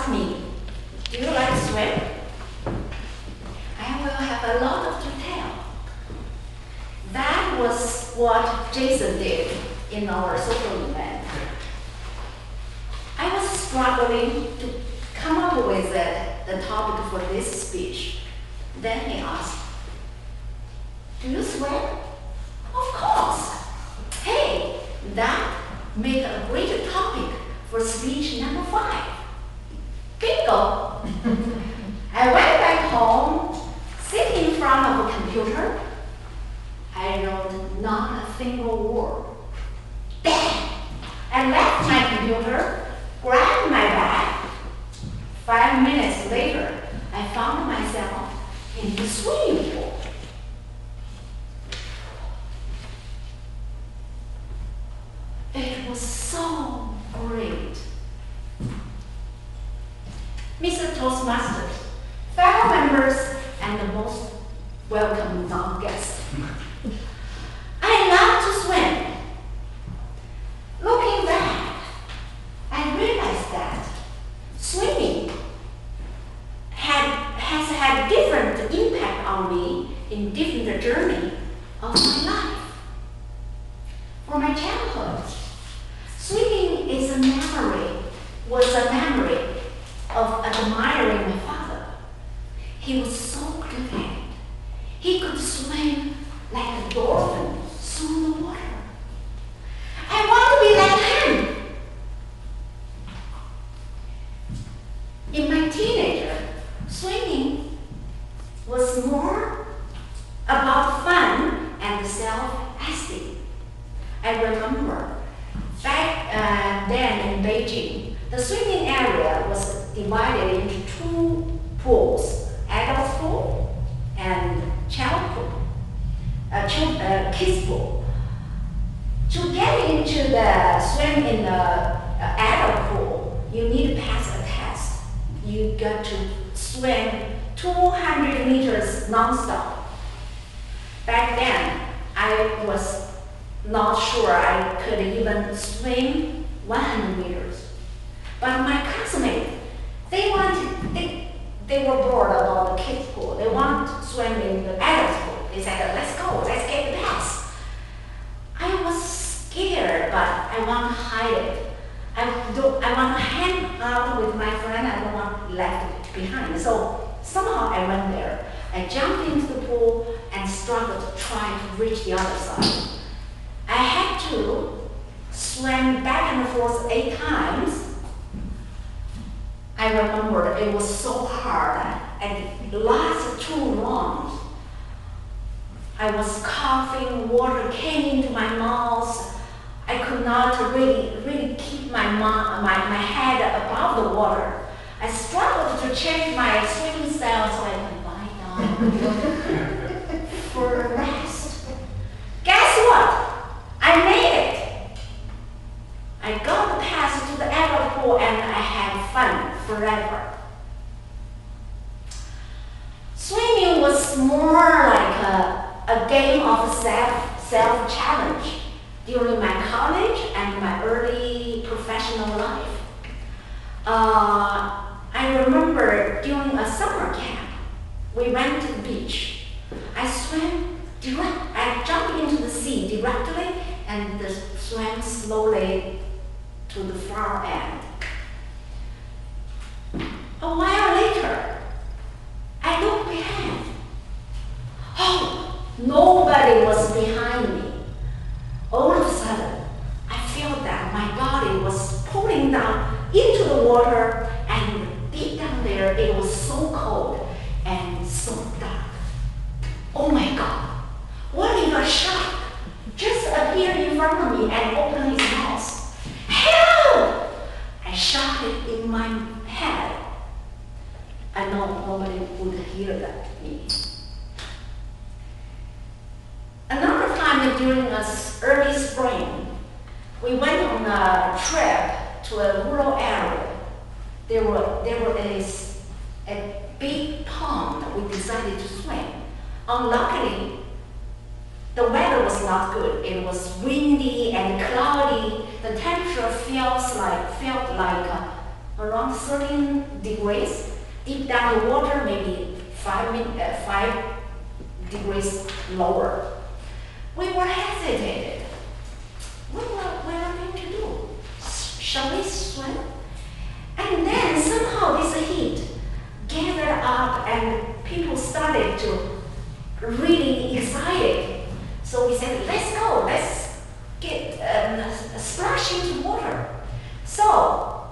ask me, do you like to swim? I will have a lot to tell. That was what Jason did in our social event. I was struggling to come up with the topic for this speech. Then he asked, do you swim? Of course. Hey, that made a great topic for speech number 5. Bingo! I went back home, sit in front of a computer. I wrote not a single word. Then I left my computer, grabbed my bag. 5 minutes later, I found myself in the swimming pool. It was so great. Mr. Toastmasters, fellow members, and the most welcome non-guests. I love to swim. Looking back, I realized that swimming has had different impact on me in different journey of my life. For my childhood, swimming was a memory of admiring my father. He was so good at it. He could swim like a dolphin through the water. I want to be like him. In my teenager, swimming was more about fun and self-esteem. I remember back then in Beijing, the swimming area was divided into 2 pools, adult pool and child pool, kids pool. To get into the swim in the adult pool, you need to pass a test. You got to swim 200 meters non-stop. Back then, I was not sure I could even swim 100 meters. But my classmates, they were bored about the kids pool. They wanted to swim in the adult pool. They said, let's go, let's get the pass. I was scared, but I want to hide it. I want to hang out with my friend. I don't want left behind. So somehow I went there. I jumped into the pool and struggled to try to reach the other side. I had to swim back and forth 8 times. I remember it was so hard and it lasted too long. I was coughing, water came into my mouth. I could not really keep my head above the water. I struggled to change my swimming style so I could lie down for a rest. Guess what? I made it. I got the pass to the adult pool and I had fun forever. Swimming was more like a game of self-challenge during my college and my early professional life. I remember during a summer camp, we went to the beach. I jumped into the sea directly and swam slowly to the far end. A while later, I looked behind. Oh, nobody was behind me. All of a sudden, I felt that my body was pulling down into the water, and deep down there, it was so cold and so dark. Oh my God, what if a shark just appeared in front of me and opened his mouth? Help! I shouted in my head. I know nobody would hear that me. Another time during early spring, we went on a trip to a rural area. There is a big pond we decided to swim. Unluckily, the weather was not good. It was windy and cloudy. The temperature felt like around 13 degrees. Deep down the water, maybe 5 degrees lower. We were hesitated. What were we going to do? Shall we swim? And then somehow this heat gathered up and people started to really excited. So we said, let's go, let's get splash into water. So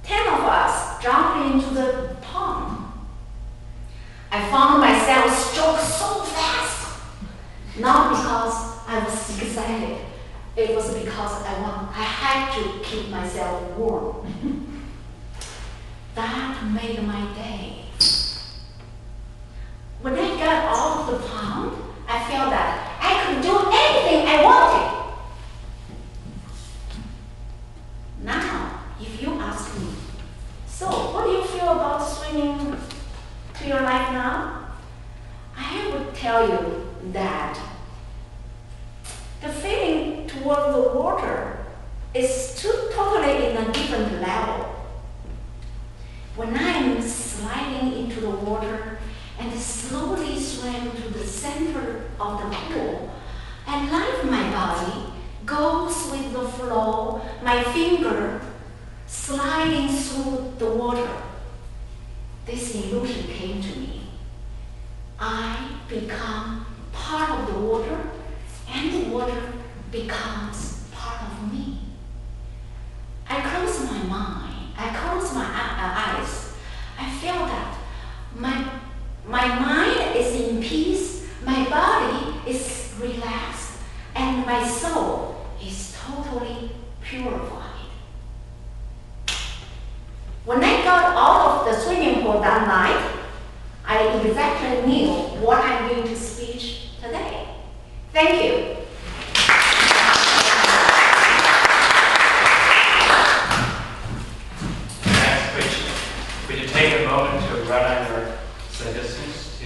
10 of us jumped into the pond. I found myself stroke so fast. Not because I was excited. It was because I had to keep myself warm. That made my day. When I got out of the pond, I felt that I could do anything I wanted. Now, if you ask me, so what do you feel about swimming to your life now? I would tell you that the feeling toward the water is totally in a different level. When I'm sliding into the water and slowly swim to the center of the pool, I let my body goes with the flow, my finger sliding through the water. This illusion came to me. I become part of the water, and the water becomes part of me. I close my mind, I close my eyes. I feel that my mind is in peace, my body is relaxed, and my soul is totally purified. When I got out of the swimming pool that night, I exactly knew what I'm going to speak today. Thank you. Next, would you take a moment to write on your suggestions to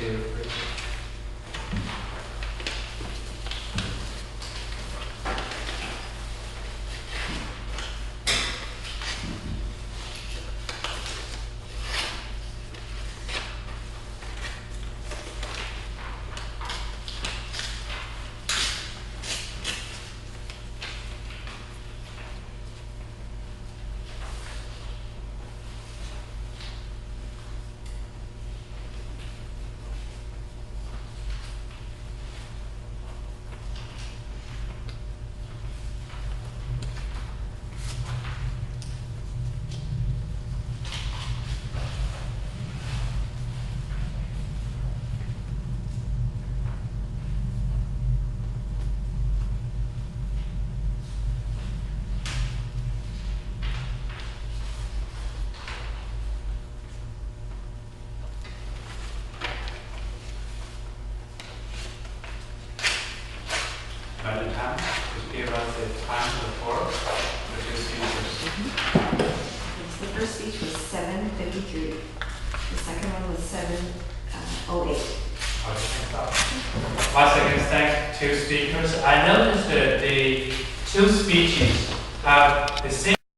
by the time? Just give us the time to the floor for two speakers. Yes, the first speech was 7:53. The second one was 7:08. Okay, thanks a lot. Once again, thank two speakers. I noticed that the two speeches have the same